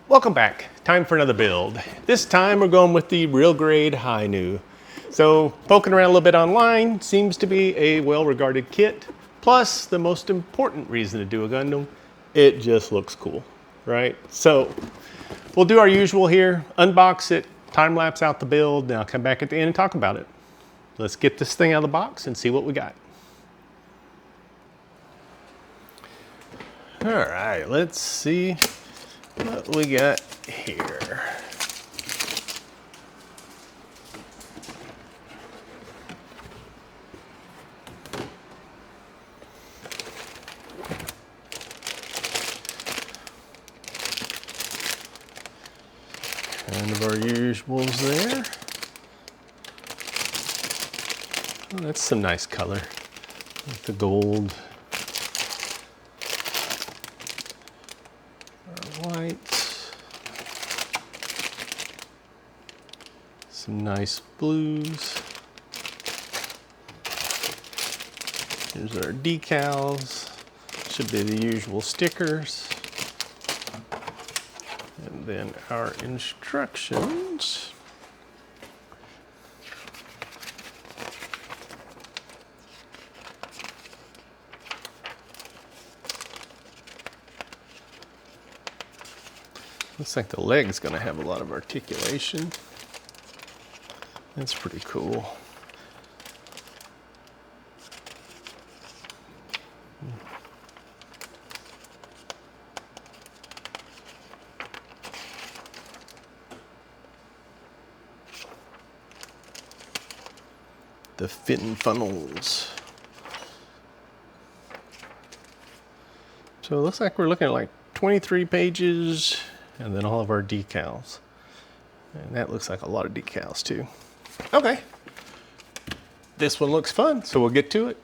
Welcome back. Time for another build. This time we're going with the real grade Hi-Nu. So poking around a little bit online seems to be a well-regarded kit. Plus the most important reason to do a Gundam, it just looks cool, right? So we'll do our usual here, unbox it, time-lapse out the build, and I'll come back at the end and talk about it. Let's get this thing out of the box and see what we got. All right, let's see what we got here. Kind of our usuals there. Oh, that's some nice color. Like the gold. White. Some nice blues. Here's our decals. Should be the usual stickers. And then our instructions. Looks like the leg's gonna have a lot of articulation. That's pretty cool. The fin funnels. So it looks like we're looking at like 23 pages and then all of our decals. And that looks like a lot of decals too. Okay. This one looks fun, so we'll get to it.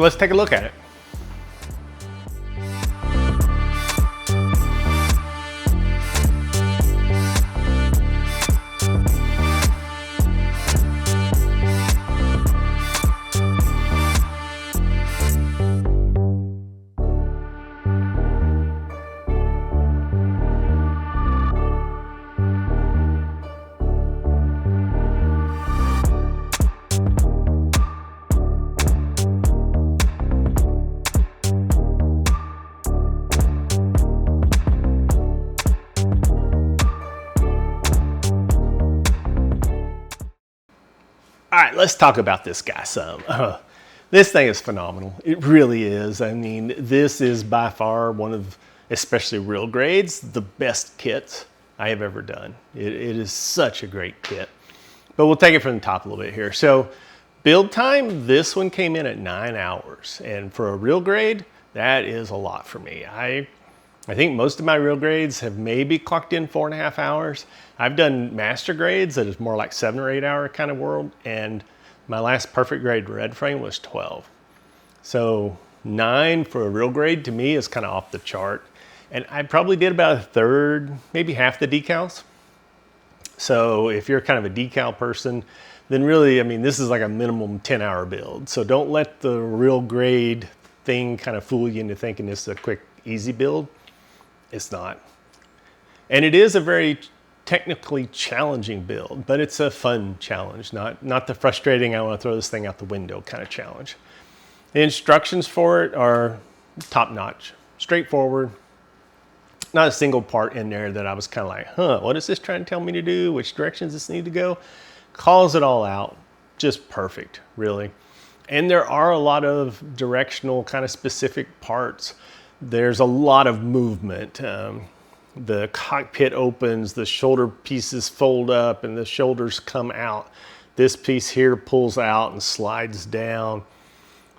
So let's take a look at it. All right, let's talk about this guy some. This thing is phenomenal. It really is. I mean, this is by far one of, especially real grades, the best kits I have ever done. It is such a great kit. But we'll take it from the top a little bit here. So build time, this one came in at 9 hours. And for a real grade, that is a lot for me. I think most of my real grades have maybe clocked in 4.5 hours. I've done master grades that is more like 7 or 8 hour kind of world. And my last perfect grade red frame was 12. So 9 for a real grade to me is kind of off the chart. And I probably did about a third, maybe half the decals. So if you're kind of a decal person, then really, I mean, this is like a minimum 10-hour build. So don't let the real grade thing kind of fool you into thinking this is a quick, easy build. It's not. And it is a very technically challenging build, but it's a fun challenge, not the frustrating, I want to throw this thing out the window kind of challenge. The instructions for it are top-notch, straightforward. Not a single part in there that I was kind of like, what is this trying to tell me to do? Which directions does this need to go? Calls it all out. Just perfect, really. And there are a lot of directional kind of specific parts. There's a lot of movement. The cockpit opens, the shoulder pieces fold up and the shoulders come out. This piece here pulls out and slides down.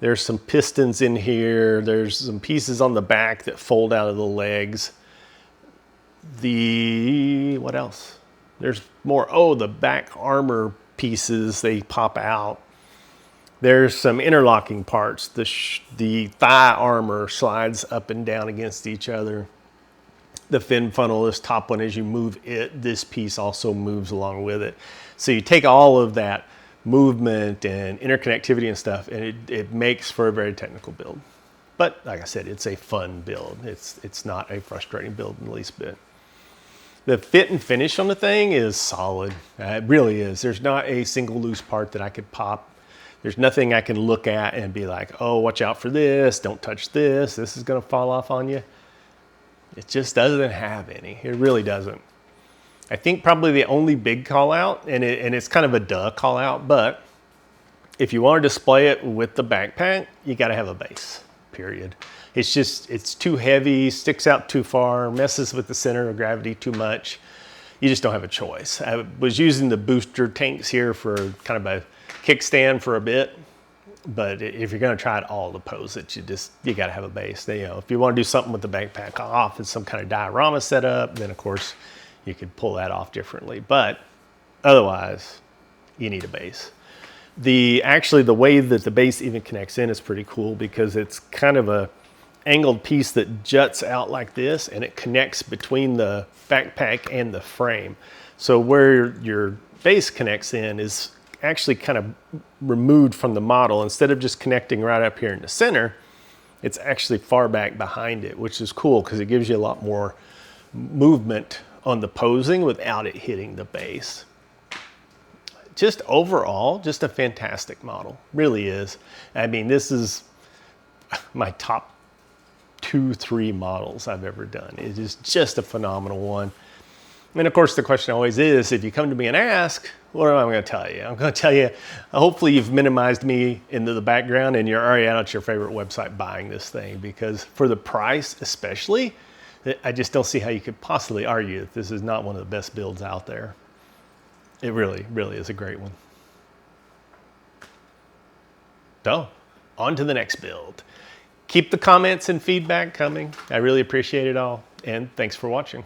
There's some pistons in here. There's some pieces on the back that fold out of the legs. What else? There's more. Oh, the back armor pieces, they pop out. There's some interlocking parts. The thigh armor slides up and down against each other. The fin funnel, this top one, as you move it, this piece also moves along with it. So you take all of that movement and interconnectivity and stuff, and it makes for a very technical build. But like I said, it's a fun build. It's not a frustrating build in the least bit. The fit and finish on the thing is solid. It really is. There's not a single loose part that I could pop. There's nothing I can look at and be like, oh, watch out for this. Don't touch this. This is going to fall off on you. It just doesn't have any. It really doesn't. I think probably the only big call out, and it's kind of a duh call out, but if you want to display it with the backpack, you got to have a base, period. It's too heavy, sticks out too far, messes with the center of gravity too much. You just don't have a choice. I was using the booster tanks here for kind of a kickstand for a bit. But if you're going to try it all to pose it, you got to have a base. If you want to do something with the backpack off and some kind of diorama setup, then of course you could pull that off differently. But otherwise, you need a base. Actually, the way that the base even connects in is pretty cool because it's kind of a angled piece that juts out like this, and it connects between the backpack and the frame. So where your base connects in is actually kind of removed from the model. Instead of just connecting right up here in the center, it's actually far back behind it, which is cool because it gives you a lot more movement on the posing without it hitting the base. Just overall, just a fantastic model, really is. I mean, this is my top 2-3 models I've ever done. It is just a phenomenal one. And of course, the question always is, if you come to me and ask, what am I going to tell you? I'm going to tell you, hopefully you've minimized me into the background and you're already out at your favorite website buying this thing, because for the price especially, I just don't see how you could possibly argue that this is not one of the best builds out there. It really, really is a great one. So, on to the next build. Keep the comments and feedback coming. I really appreciate it all, and thanks for watching.